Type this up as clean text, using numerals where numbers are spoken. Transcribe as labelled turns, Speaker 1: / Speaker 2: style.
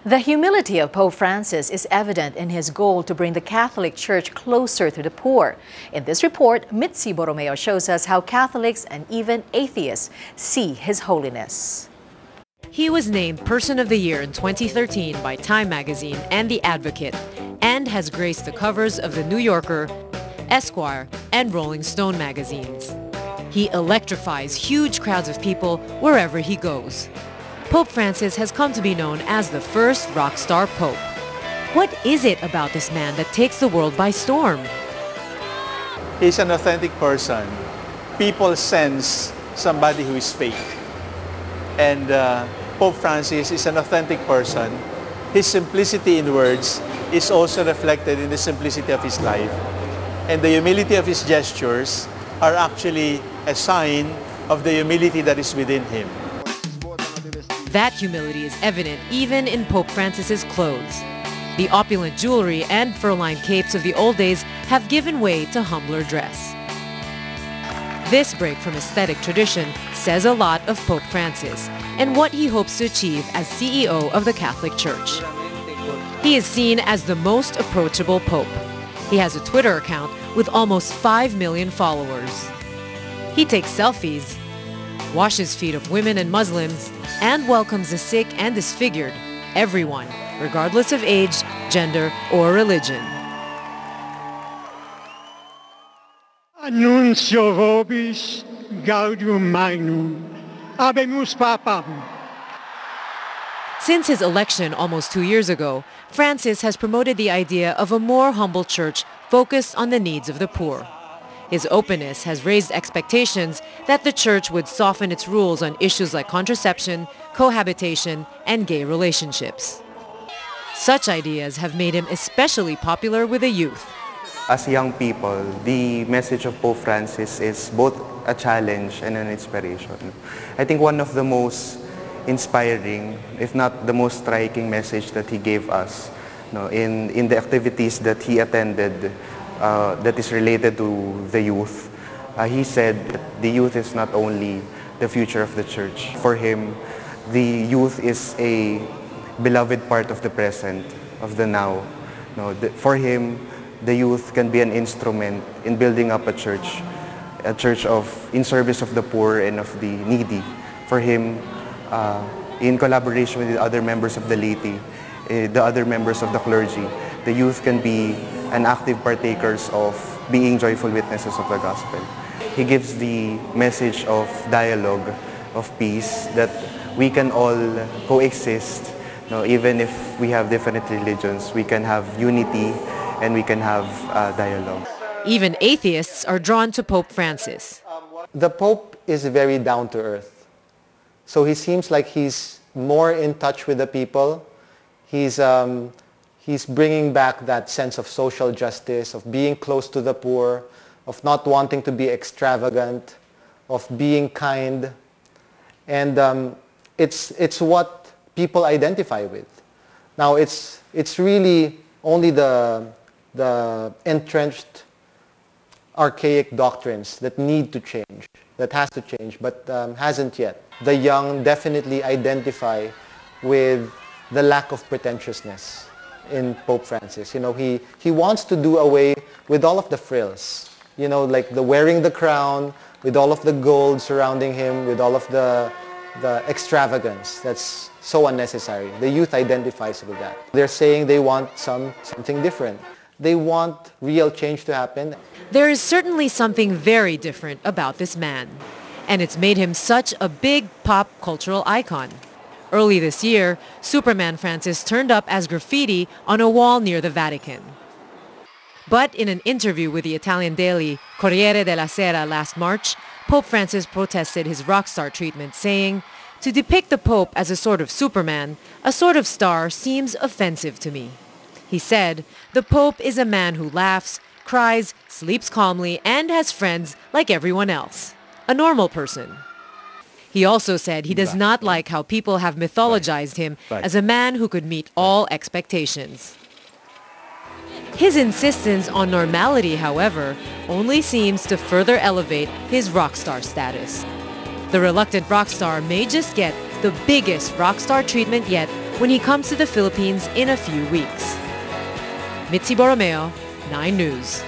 Speaker 1: The humility of Pope Francis is evident in his goal to bring the Catholic Church closer to the poor. In this report, Mitzi Borromeo shows us how Catholics and even atheists see His Holiness.
Speaker 2: He was named Person of the Year in 2013 by Time magazine and The Advocate, and has graced the covers of The New Yorker, Esquire, and Rolling Stone magazines. He electrifies huge crowds of people wherever he goes. Pope Francis has come to be known as the first Rockstar Pope. What is it about this man that takes the world by storm?
Speaker 3: He's an authentic person. People sense somebody who is fake. And Pope Francis is an authentic person. His simplicity in words is also reflected in the simplicity of his life. And the humility of his gestures are actually a sign of the humility that is within him.
Speaker 2: That humility is evident even in Pope Francis's clothes. The opulent jewelry and fur-lined capes of the old days have given way to humbler dress. This break from aesthetic tradition says a lot of Pope Francis and what he hopes to achieve as CEO of the Catholic Church. He is seen as the most approachable Pope. He has a Twitter account with almost 5 million followers. He takes selfies, washes feet of women and Muslims, and welcomes the sick and disfigured, everyone, regardless of age, gender, or religion.
Speaker 4: Annuncio vobis gaudium magnum, habemus papam.
Speaker 2: Since his election almost 2 years ago, Francis has promoted the idea of a more humble church focused on the needs of the poor. His openness has raised expectations that the church would soften its rules on issues like contraception, cohabitation, and gay relationships. Such ideas have made him especially popular with the youth.
Speaker 5: As young people, the message of Pope Francis is both a challenge and an inspiration. I think one of the most inspiring, if not the most striking message that he gave us, in the activities that he attended that is related to the youth. He said that the youth is not only the future of the church. For him, the youth is a beloved part of the present, of the now. For him, the youth can be an instrument in building up a church in service of the poor and of the needy. For him, in collaboration with the other members of the laity, the other members of the clergy, the youth can be an active partakers of being joyful witnesses of the gospel. He gives the message of dialogue, of peace, that we can all coexist. Even if we have different religions, we can have unity and we can have dialogue.
Speaker 2: Even atheists are drawn to Pope Francis.
Speaker 6: The Pope is very down to earth. So he seems like he's more in touch with the people. He's bringing back that sense of social justice, of being close to the poor, of not wanting to be extravagant, of being kind. And it's what people identify with. Now, it's really only the entrenched archaic doctrines that need to change, that has to change, but hasn't yet. The young definitely identify with the lack of pretentiousness in Pope Francis. He wants to do away with all of the frills, like the wearing the crown, with all of the gold surrounding him, with all of the extravagance that's so unnecessary. The youth identifies with that. They're saying they want something different. They want real change to happen.
Speaker 2: There is certainly something very different about this man, and it's made him such a big pop cultural icon. Early this year, Superman Francis turned up as graffiti on a wall near the Vatican. But in an interview with the Italian daily Corriere della Sera last March, Pope Francis protested his rock star treatment, saying, "To depict the Pope as a sort of Superman, a sort of star, seems offensive to me." He said, "The Pope is a man who laughs, cries, sleeps calmly, and has friends like everyone else. A normal person." He also said he does not like how people have mythologized him as a man who could meet all expectations. His insistence on normality, however, only seems to further elevate his rock star status. The reluctant rock star may just get the biggest rock star treatment yet when he comes to the Philippines in a few weeks. Mitzi Borromeo, 9 News.